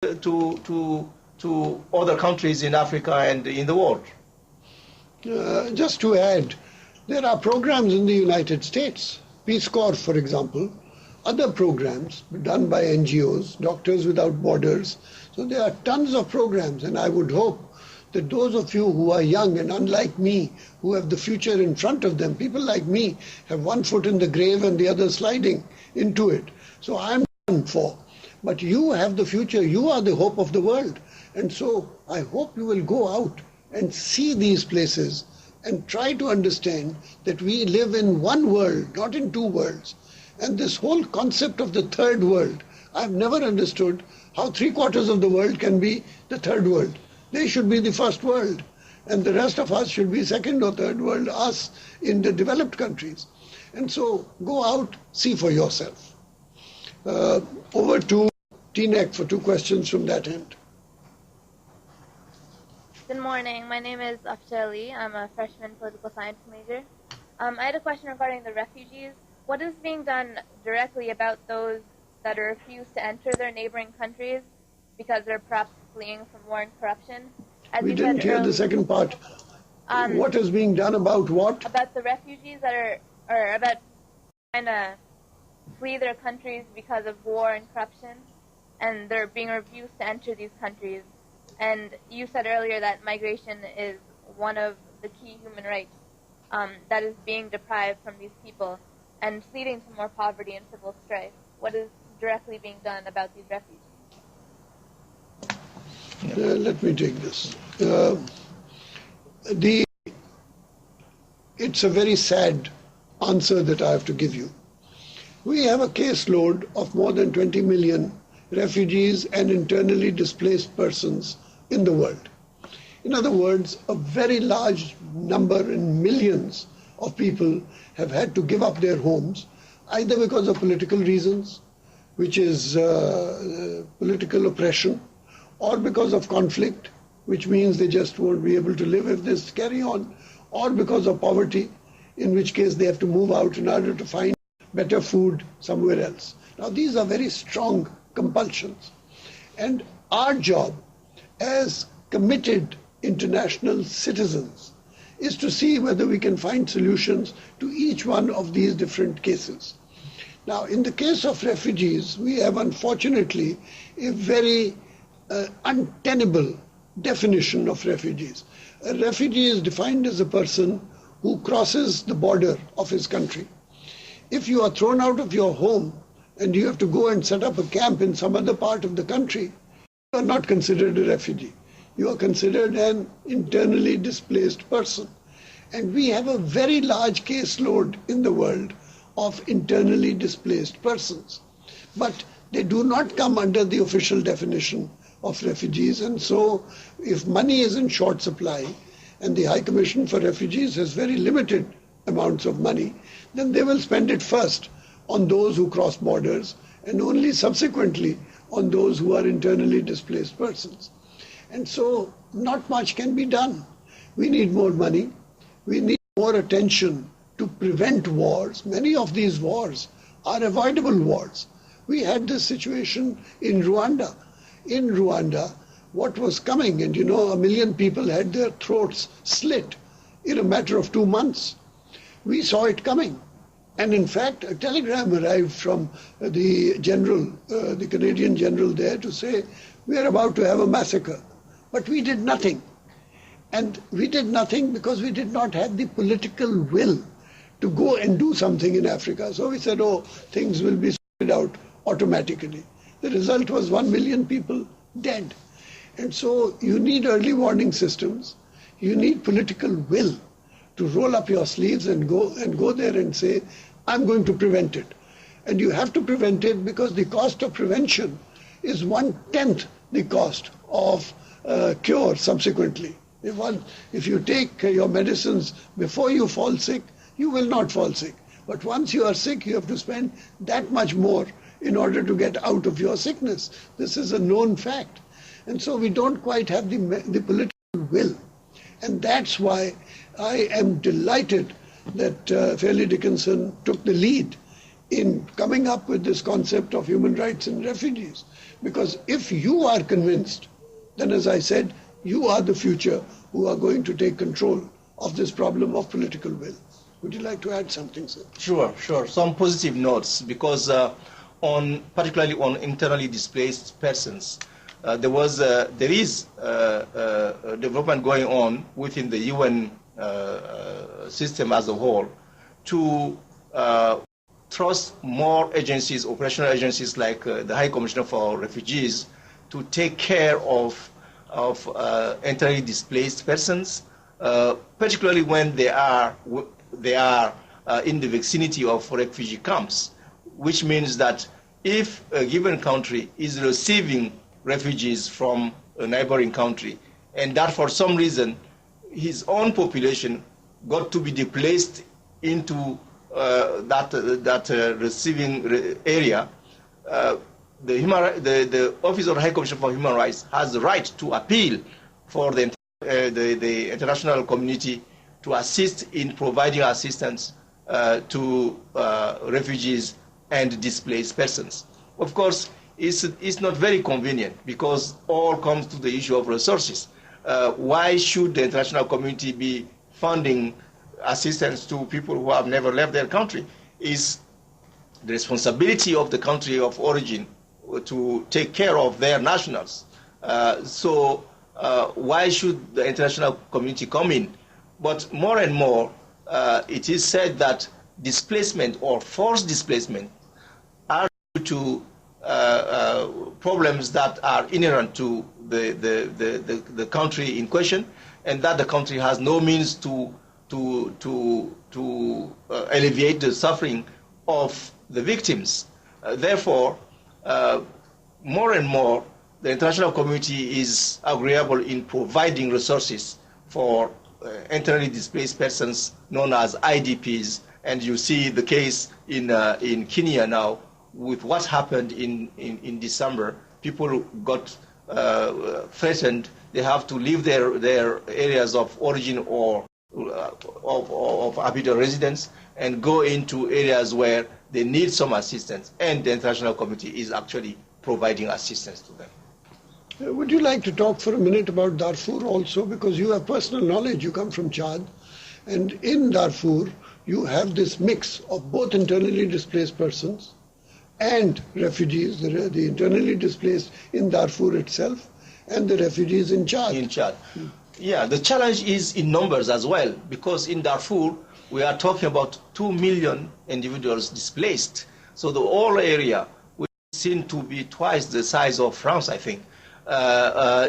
to other countries in Africa and in the world. Just to add, there are programs in the United States, Peace Corps, for example, other programs done by NGOs, Doctors Without Borders. So there are tons of programs, and I would hope that those of you who are young and unlike me, who have the future in front of them, people like me have one foot in the grave and the other sliding into it. So I'm done for. But you have the future, you are the hope of the world. And so I hope you will go out and see these places and try to understand that we live in one world, not in two worlds. And this whole concept of the third world, I've never understood how 3/4 of the world can be the third world. They should be the first world. And the rest of us should be second or third world, us in the developed countries. And so go out, see for yourself. Over to T-Neck for 2 questions from that end. Good morning. My name is Afsha Ali. I'm a freshman political science major. I had a question regarding the refugees. What is being done directly about those that refuse to enter their neighboring countries because they're perhaps fleeing from war and corruption? As we didn't hear the second part. What is being done about what? About the refugees that are about trying to flee their countries because of war and corruption, and they're being refused to enter these countries. And you said earlier that migration is one of the key human rights that is being deprived from these people and leading to more poverty and civil strife. What is directly being done about these refugees? Let me take this. It's a very sad answer that I have to give you. We have a caseload of more than 20 million refugees and internally displaced persons in the world. In other words, a very large number in millions of people have had to give up their homes, either because of political reasons, which is political oppression, or because of conflict, which means they just won't be able to live if this carry on, or because of poverty, in which case they have to move out in order to find better food somewhere else. Now, these are very strong compulsions. And our job as committed international citizens is to see whether we can find solutions to each one of these different cases. Now, in the case of refugees, we have unfortunately a very untenable definition of refugees. A refugee is defined as a person who crosses the border of his country. If you are thrown out of your home and you have to go and set up a camp in some other part of the country, you are not considered a refugee. You are considered an internally displaced person. And we have a very large caseload in the world of internally displaced persons. But they do not come under the official definition of refugees. And so if money is in short supply and the High Commission for Refugees has very limited amounts of money, then they will spend it first on those who cross borders and only subsequently on those who are internally displaced persons. And so not much can be done. We need more money. We need more attention to prevent wars. Many of these wars are avoidable wars. We had this situation in Rwanda. In Rwanda, what was coming, and 1 million people had their throats slit in a matter of 2 months. We saw it coming. And in fact, a telegram arrived from the general, the Canadian general there to say, we are about to have a massacre. But we did nothing. And we did nothing because we did not have the political will to go and do something in Africa. So we said, oh, things will be sorted out automatically. The result was 1 million people dead. And so you need early warning systems. You need political will to roll up your sleeves and go there and say, I'm going to prevent it. And you have to prevent it because the cost of prevention is 1/10 the cost of cure subsequently. If you take your medicines before you fall sick, you will not fall sick. But once you are sick, you have to spend that much more in order to get out of your sickness. This is a known fact. And so we don't quite have the political will. And that's why I am delighted that Fairleigh Dickinson took the lead in coming up with this concept of human rights and refugees. Because if you are convinced, then as I said, you are the future who are going to take control of this problem of political will. Would you like to add something, sir? Sure. Some positive notes, because particularly on internally displaced persons, there is development going on within the UN system as a whole to trust more agencies, operational agencies like the High Commissioner for Refugees, to take care of internally displaced persons, particularly when they are in the vicinity of refugee camps, which means that if a given country is receiving refugees from a neighboring country, and that for some reason his own population got to be displaced into that receiving area, the Office of the High Commissioner for Human Rights has the right to appeal for the international community to assist in providing assistance to refugees and displaced persons. Of course, it's not very convenient, because all comes to the issue of resources. Why should the international community be funding assistance to people who have never left their country? Is the responsibility of the country of origin to take care of their nationals. So why should the international community come in? But more and more, it is said that displacement or forced displacement are due to problems that are inherent to the country in question, and that the country has no means to alleviate the suffering of the victims. Therefore, more and more, the international community is agreeable in providing resources for internally displaced persons known as IDPs. And you see the case in Kenya now with what happened in December. People got threatened. They have to leave their areas of origin or of habitual residence and go into areas where they need some assistance, and the international community is actually providing assistance to them. Would you like to talk for a minute about Darfur also, because you have personal knowledge, you come from Chad, and in Darfur you have this mix of both internally displaced persons and refugees, the internally displaced in Darfur itself and the refugees in Chad. In Chad. Yeah, the challenge is in numbers as well, because in Darfur we are talking about 2 million individuals displaced. So the whole area, which is seen to be twice the size of France, I think,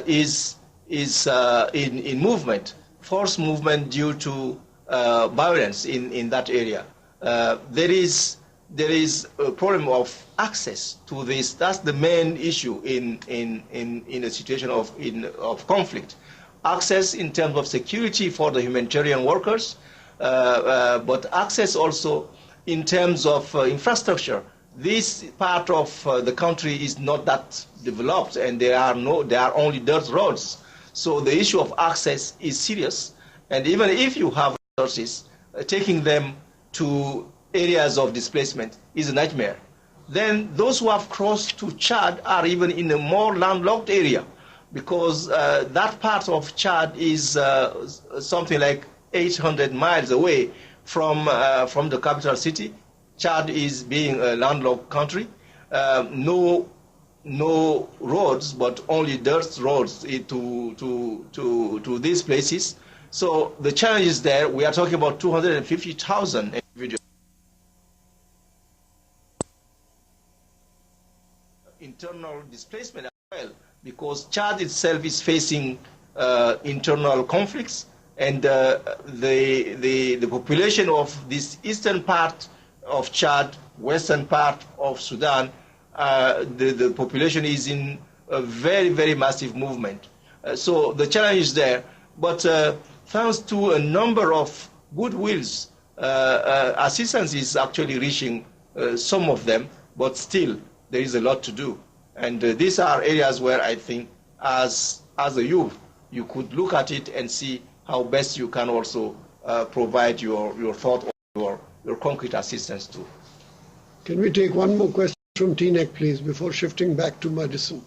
is in movement, forced movement due to violence in that area. There is a problem of access to this. That's the main issue in a situation of conflict. Access in terms of security for the humanitarian workers, but access also in terms of infrastructure. This part of the country is not that developed, and there are only dirt roads. So the issue of access is serious, and even if you have resources, taking them to areas of displacement is a nightmare. Then those who have crossed to Chad are even in a more landlocked area, because that part of Chad is something like 800 miles away from the capital city. Chad is being a landlocked country. No roads, but only dirt roads to these places. So the challenge is there. We are talking about 250,000 individuals. Internal displacement as well, because Chad itself is facing internal conflicts, and the population of this eastern part of Chad, western part of Sudan, the population is in a very, very massive movement. So the challenge is there, but thanks to a number of goodwills, assistance is actually reaching some of them, but still there is a lot to do. And these are areas where I think as a youth, you could look at it and see how best you can also provide your thought or your concrete assistance to. Can we take one more question From TNEC, please, before shifting back to medicine.